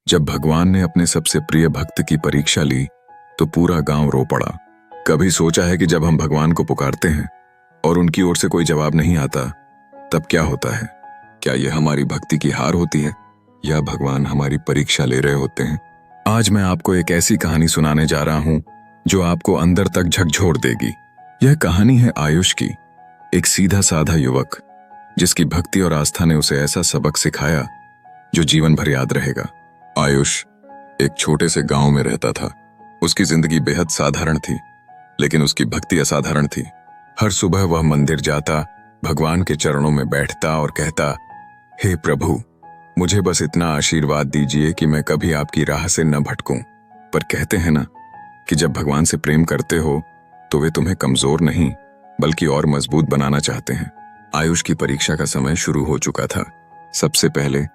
जब भगवान ने अपने सबसे प्रिय भक्त की परीक्षा ली तो पूरा गांव रो पड़ा। कभी सोचा है कि जब हम भगवान को पुकारते हैं और उनकी ओर से कोई जवाब नहीं आता तब क्या होता है? क्या यह हमारी भक्ति की हार होती है या भगवान हमारी परीक्षा ले रहे होते हैं? आज मैं आपको एक ऐसी कहानी सुनाने जा रहा हूं जो आपको अंदर तक झकझोर देगी। यह कहानी है आयुष की, एक सीधा साधा युवक जिसकी भक्ति और आस्था ने उसे ऐसा सबक सिखाया जो जीवन भर याद रहेगा। आयुष एक छोटे से गांव में रहता था। उसकी जिंदगी बेहद साधारण थी, लेकिन उसकी भक्ति असाधारण थी। हर सुबह वह मंदिर जाता, भगवान के चरणों में बैठता और कहता, हे प्रभु, मुझे बस इतना आशीर्वाद दीजिए कि मैं कभी आपकी राह से न भटकूं। पर कहते हैं ना कि जब भगवान से प्रेम करते हो तो वे तुम्हें कमजोर नहीं बल्कि और मजबूत बनाना चाहते हैं। आयुष की परीक्षा का समय शुरू हो चुका था। सबसे पहले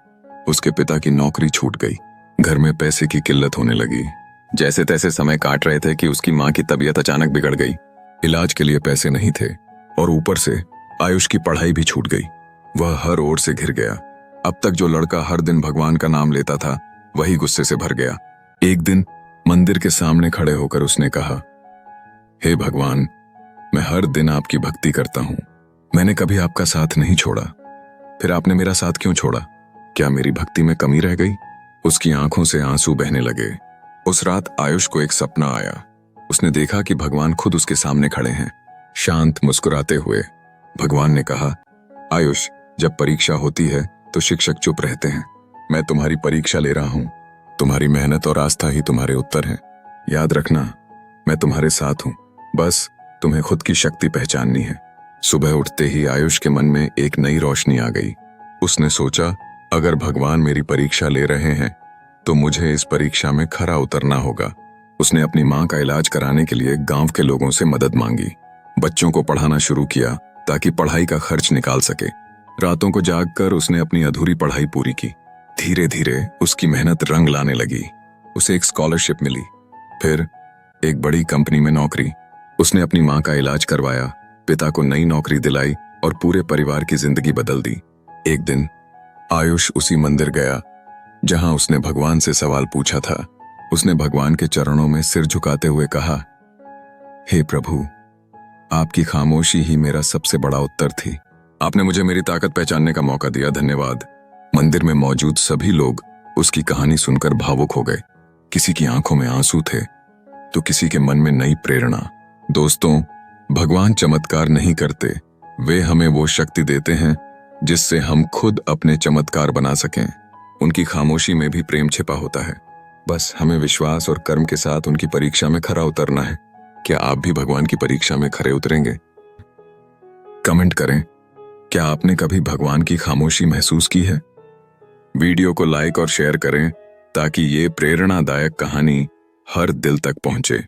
उसके पिता की नौकरी छूट गई। घर में पैसे की किल्लत होने लगी। जैसे तैसे समय काट रहे थे कि उसकी मां की तबीयत अचानक बिगड़ गई। इलाज के लिए पैसे नहीं थे और ऊपर से आयुष की पढ़ाई भी छूट गई। वह हर ओर से घिर गया। अब तक जो लड़का हर दिन भगवान का नाम लेता था वही गुस्से से भर गया। एक दिन मंदिर के सामने खड़े होकर उसने कहा, हे भगवान, मैं हर दिन आपकी भक्ति करता हूं। मैंने कभी आपका साथ नहीं छोड़ा, फिर आपने मेरा साथ क्यों छोड़ा? क्या मेरी भक्ति में कमी रह गई? उसकी आंखों से आंसू बहने लगे। उस रात आयुष को एक सपना आया। उसने देखा कि भगवान खुद उसके सामने खड़े हैं, शांत मुस्कुराते हुए। भगवान ने कहा, आयुष, जब परीक्षा होती है तो शिक्षक चुप रहते हैं। मैं तुम्हारी परीक्षा ले रहा हूं। तुम्हारी मेहनत और आस्था ही तुम्हारे उत्तर हैं। याद रखना, मैं तुम्हारे साथ हूं। बस तुम्हें खुद की शक्ति पहचाननी है। सुबह उठते ही आयुष के मन में एक नई रोशनी आ गई। उसने सोचा, अगर भगवान मेरी परीक्षा ले रहे हैं तो मुझे इस परीक्षा में खरा उतरना होगा। उसने अपनी मां का इलाज कराने के लिए गांव के लोगों से मदद मांगी। बच्चों को पढ़ाना शुरू किया ताकि पढ़ाई का खर्च निकाल सके। रातों को जागकर उसने अपनी अधूरी पढ़ाई पूरी की। धीरे धीरे उसकी मेहनत रंग लाने लगी। उसे एक स्कॉलरशिप मिली, फिर एक बड़ी कंपनी में नौकरी। उसने अपनी मां का इलाज करवाया, पिता को नई नौकरी दिलाई और पूरे परिवार की जिंदगी बदल दी। एक दिन आयुष उसी मंदिर गया जहां उसने भगवान से सवाल पूछा था। उसने भगवान के चरणों में सिर झुकाते हुए कहा, हे प्रभु, आपकी खामोशी ही मेरा सबसे बड़ा उत्तर थी। आपने मुझे मेरी ताकत पहचानने का मौका दिया, धन्यवाद। मंदिर में मौजूद सभी लोग उसकी कहानी सुनकर भावुक हो गए। किसी की आंखों में आंसू थे तो किसी के मन में नई प्रेरणा। दोस्तों, भगवान चमत्कार नहीं करते, वे हमें वो शक्ति देते हैं जिससे हम खुद अपने चमत्कार बना सकें। उनकी खामोशी में भी प्रेम छिपा होता है। बस हमें विश्वास और कर्म के साथ उनकी परीक्षा में खरा उतरना है। क्या आप भी भगवान की परीक्षा में खरे उतरेंगे? कमेंट करें, क्या आपने कभी भगवान की खामोशी महसूस की है? वीडियो को लाइक और शेयर करें ताकि ये प्रेरणादायक कहानी हर दिल तक पहुंचे।